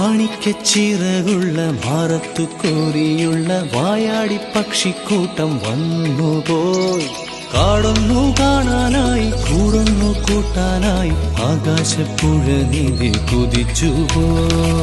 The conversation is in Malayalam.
മാണിക്യച്ചിറകുള്ള മാറത്തു കോരിയുള്ള വായാടി പക്ഷിക്കൂട്ടം വന്നുപോയി. കാടൊന്നു കാണാനായി കൂടൊന്നു കൂട്ടാനായി ആകാശപ്പുഴ നീന്തി കുതിച്ചുപോയി.